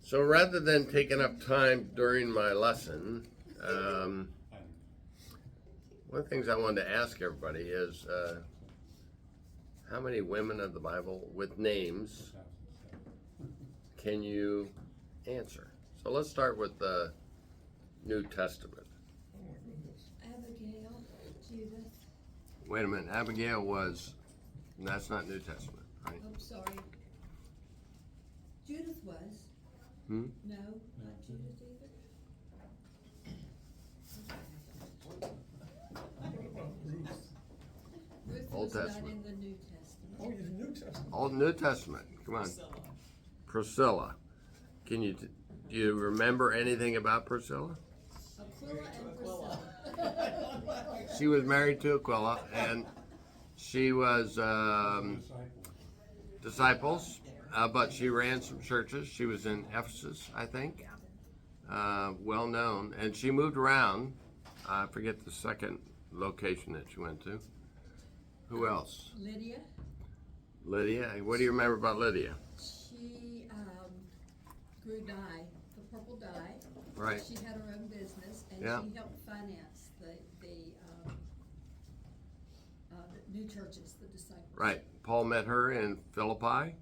So rather than taking up time during my lesson, one of the things I wanted to ask everybody is how many women of the Bible with names can you answer? So let's start with the New Testament. Abigail, Judith. Wait a minute, Abigail was, that's not New Testament, right? I'm sorry. Judith was. Hmm? No, not Judith either. Ruth Old was not Testament. in the New Testament. Oh, you're New Testament. Old New Testament, come on. Priscilla. Can you, do you remember anything about Priscilla? Aquila and Priscilla. She was married to Aquila, and she was disciples, but she ran some churches. She was in Ephesus, I think, well known, and she moved around. I forget the second location that she went to. Who else? Lydia. Lydia. What do you remember about Lydia? She grew dye, the purple dye. Right. She had her own business, and Yeah. she helped finance the new churches, the disciples. Right. Paul met her in Philippi.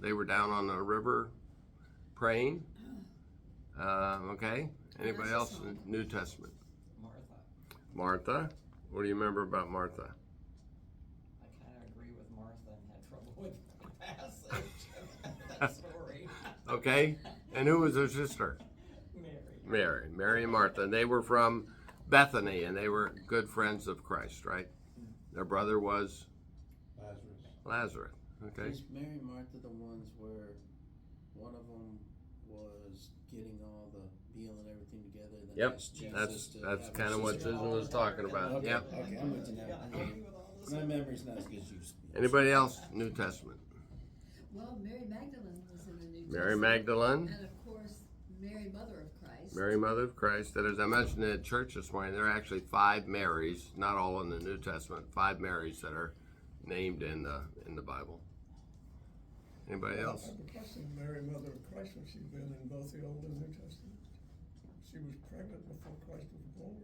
They were down on the river praying. Okay. Anybody That's a else song. in New Testament? Martha. Martha. What do you remember about Martha? I kind of agree with Martha and had trouble with the passage of that story. Okay. And who was her sister? Mary. Mary and Martha. And they were from Bethany, and they were good friends of Christ, right? Their brother was Lazarus. Okay. Is Mary and Martha the ones where one of them was getting all the meal and everything together? Then Yep. asked Jesus That's to that's have kind of her what sister- Susan was talking about. Okay, Yep. okay, I'm with you now. Yeah, I agree with all this. My memory's not as good as yours. Anybody else? New Testament. Well, Mary Magdalene was in the New Mary Testament. Magdalene. And of course, Mary, Mother of Christ. Mary, Mother of Christ. That, as I mentioned at church this morning, there are actually 5 Marys, not all in the New Testament, 5 Marys that are named in the Bible. Anybody else? I have a question. Mary, Mother of Christ, was she been in both the Old and New Testament? She was pregnant before Christ was born.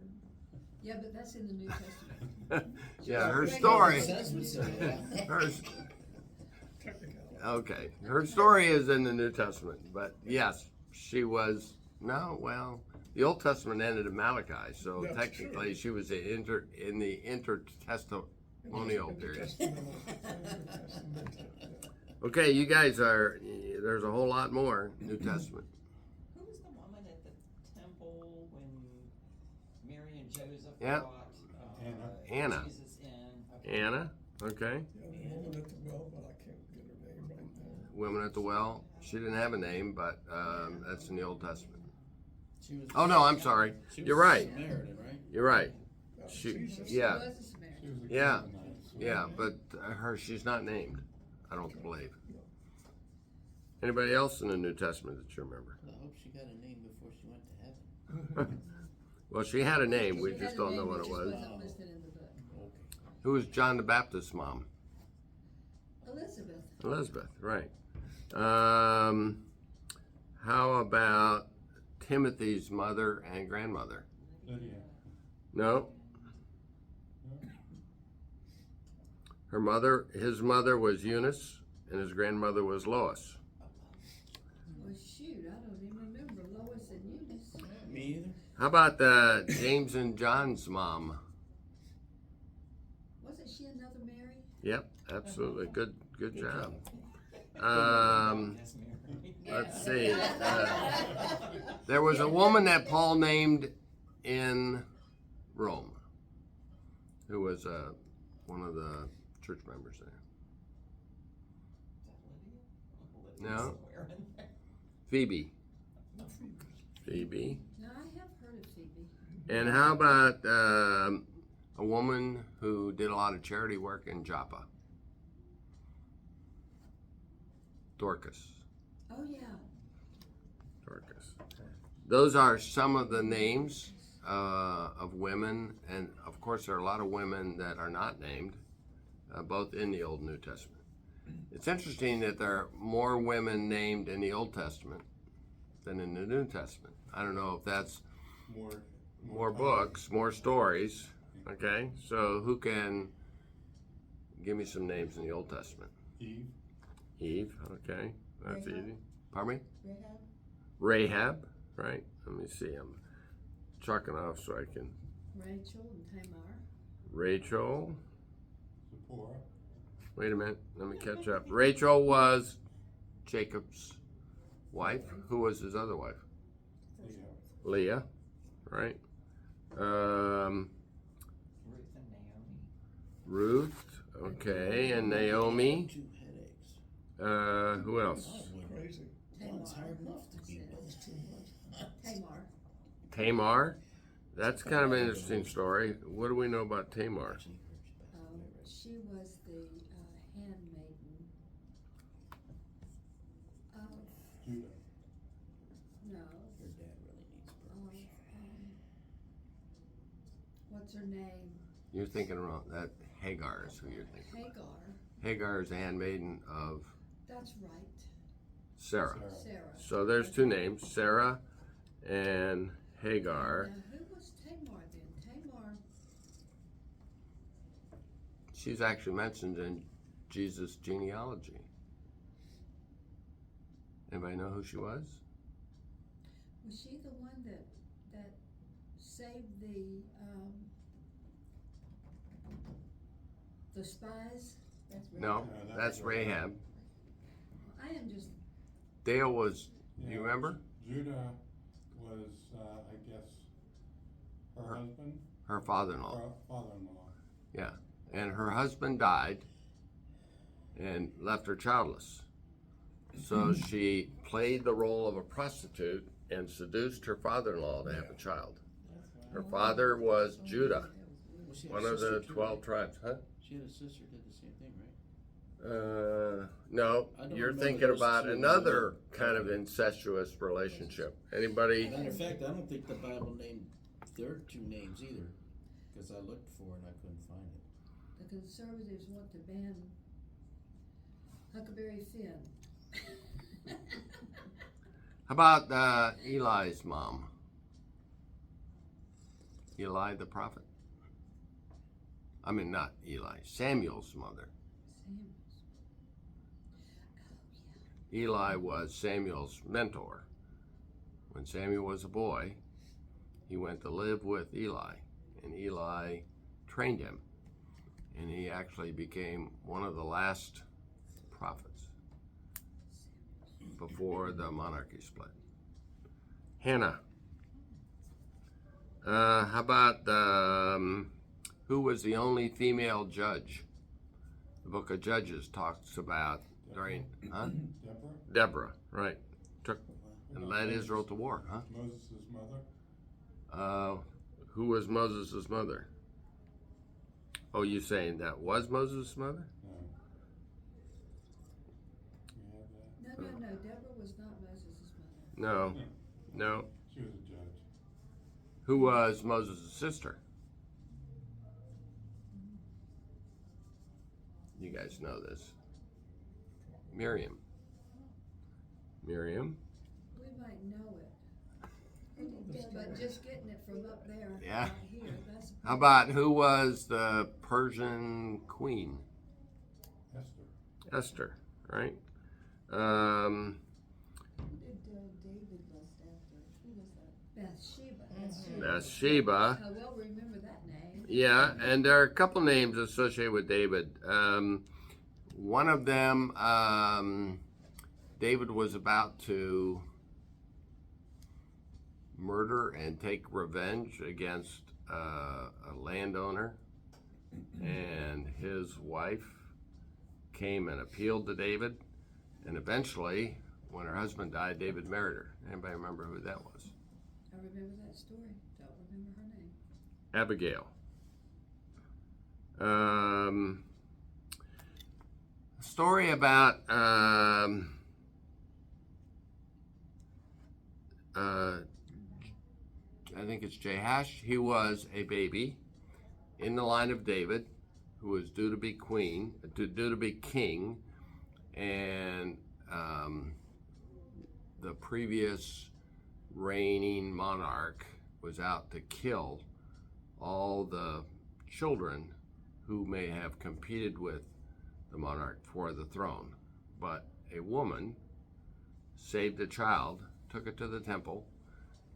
Yeah, but that's in the New Testament. Yeah, her story. That's what said, yeah. Her, Technicality. okay, her story is in the New Testament, but yes, she was. No, well, the Old Testament ended in Malachi, so That's technically true. she was in the intertestamental period. Intertestamental, yeah. Okay, you guys are. There's a whole lot more New Testament. Who was the woman at the temple when Mary and Joseph Yeah. brought Anna. Jesus in? Anna. Okay. Yeah, the woman at the well, but I can't get her name right now. Women at the well. She didn't have a name, but that's in the Old Testament. She was- Oh no, I'm sorry. she was You're right. Samaritan, right? You're right. That was She. Jesus. Yeah. She was a Samaritan. Yeah. Yeah. But she's not named. I don't believe. Anybody else in the New Testament that you remember? I hope she got a name before she went to heaven. Well, she had a name. We She just had a don't know name, what it it just was. wasn't listed in the book. Okay. Who was John the Baptist's mom? Elizabeth. Elizabeth, right. How about Timothy's mother and grandmother? Lydia. No. His mother was Eunice, and his grandmother was Lois. Well, shoot, I don't even remember Lois and Eunice. Me either. How about James and John's mom? Wasn't she another Mary? Yep, absolutely. Good job. That's Mary. Let's see. There was a woman that Paul named in Rome, who was one of the church members there. Lydia? No. Somewhere in there. Phoebe. Phoebe. No, I have heard of Phoebe. And how about a woman who did a lot of charity work in Joppa? Dorcas. Oh, yeah. Dorcas. Those are some of the names of women, and of course there are a lot of women that are not named, both in the Old and New Testament. It's interesting that there are more women named in the Old Testament than in the New Testament. I don't know if that's more books, more stories. Okay, so who can give me some names in the Old Testament? Eve, okay, that's Rahab. easy. Pardon me? Rahab? Rahab, right? Let me see. I'm chalking off so I can. Rachel and Tamar. Rachel. Zipporah. Wait a minute. Let me catch up. Rachel was Jacob's wife. Who was his other wife? Leah, right? Ruth and Naomi. Ruth, okay, and Naomi. 2 headaches. Who else? Crazy. One's hard enough to be Tamar. with. Too much. Tamar. Tamar. That's kind of an interesting story. What do we know about Tamar? She was the handmaiden of, Judah. no, Her dad really needs purpose. what's her name? You're thinking wrong. That Hagar is who you're thinking. Hagar. Hagar is the handmaiden of That's right. Sarah. Sarah. So there's 2 names, Sarah and Hagar. Now, who was Tamar then? Tamar, She's actually mentioned in Jesus' genealogy. Anybody know who she was? was she the one that saved the spies? No, that's Rahab. I am just, Dale was, do you Yeah, remember? Judah was, I guess, her husband, Her father-in-law. her father-in-law. Yeah. And her husband died and left her childless. So she played the role of a prostitute and seduced her father-in-law to have a child. Her father was Judah, Well, she had one a of sister the too, 12 right? tribes. Huh? She had a sister did the same thing, right? No, I don't you're remember thinking those about 2. another kind of incestuous relationship. Anybody? Matter of fact, I don't think the Bible named their 2 names either, because I looked for it and I couldn't find it. the conservatives want to ban Huckleberry Finn. How about Eli's mom? Eli the prophet. I mean, not Eli, Samuel's mother. Samuels. Eli was Samuel's mentor. When Samuel was a boy, he went to live with Eli, and Eli trained him, and he actually became one of the last prophets before the monarchy split. Hannah. How about who was the only female judge? The book of Judges talks about during, huh? Deborah, Deborah, right. Took and led Israel to war, huh? Moses' mother. Who was Moses' mother? Oh, you saying that was Moses' mother? You have that? No, Deborah was not Moses' mother. No, no. She was a judge. Who was Moses' sister? You guys know this. Miriam. Miriam. We might know it. But just getting it from up there, Yeah. out here, that's. How about who was the Persian queen? Esther. Esther, right? Who did David lust after? Who was that? Bathsheba. Bathsheba. I well remember that name. Yeah, and there are a couple names associated with David. One of them, David was about to murder and take revenge against a landowner, and his wife came and appealed to David, and eventually, when her husband died, David married her. Anybody remember who that was? I remember that story. Don't remember her name. Abigail. Story about I think it's Jehash. He was a baby in the line of David, who was due to be king, and the previous reigning monarch was out to kill all the children who may have competed with the monarch for the throne. But a woman saved a child, took it to the temple,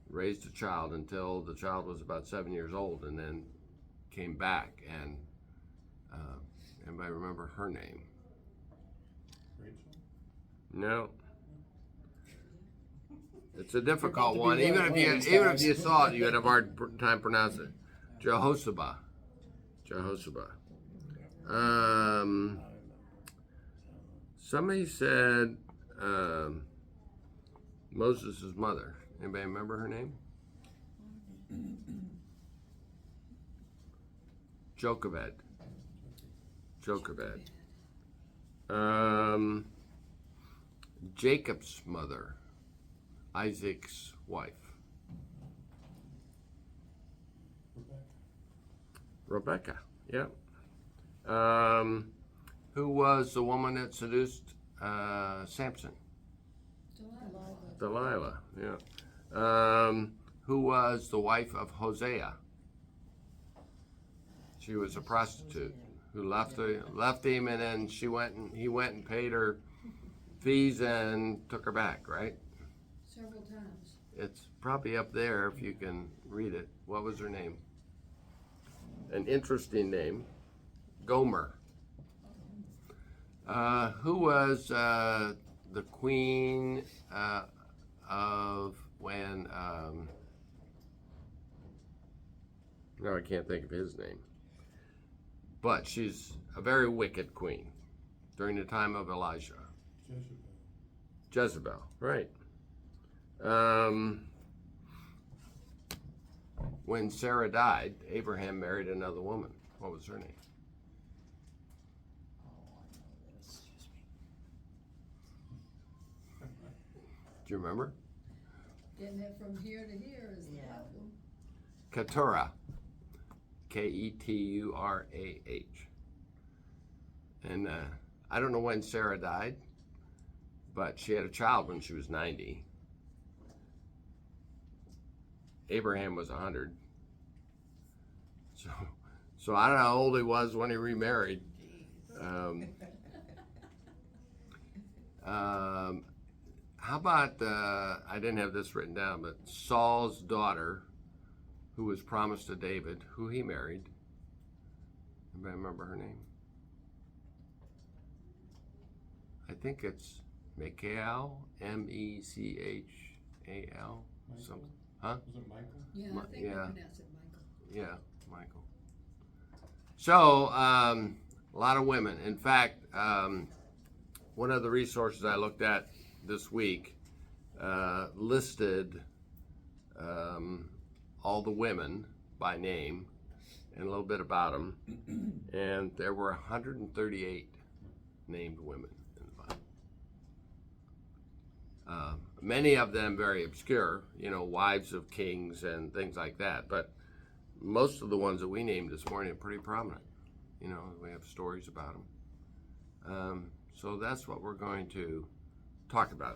raised a child until the child was about 7 years old, and then came back. And anybody remember her name? Rachel? No. It's a difficult to be one. Even one if of you these even if guys. you saw it, you would have a hard time pronouncing it. Jehoshaphat. Jehoshaphat. I remember. Somebody said Moses' mother. Anybody remember her name? Jochebed. Jochebed. Jacob's mother, Isaac's wife. Rebecca. Rebecca, yeah. Who was the woman that seduced Samson? Delilah, yeah. Who was the wife of Hosea? She was a prostitute who left him, and then he went and paid her fees and took her back, right? Several times. It's probably up there if you can read it. What was her name? An interesting name, Gomer. Who was the queen of when? No, I can't think of his name. But she's a very wicked queen during the time of Elijah. Jezebel. Jezebel, right. When Sarah died, Abraham married another woman. What was her name? Oh, I know this. Do you remember? Getting it from here to here is the Yeah. problem. Keturah. Keturah. And I don't know when Sarah died, but she had a child when she was 90. Abraham was 100. So I don't know how old he was when he remarried. How about, I didn't have this written down, but Saul's daughter, who was promised to David, who he married. Anybody remember her name? I think it's Michal, Mechal, something. Huh? Was it Michael? Yeah, I think we Yeah. pronounce it Michael. Yeah, Michael. So, a lot of women. In fact, one of the resources I looked at this week listed all the women by name and a little bit about them, and there were 138 named women in the Bible. Many of them very obscure, wives of kings and things like that, but most of the ones that we named this morning are pretty prominent. We have stories about them. So that's what we're going to talk about.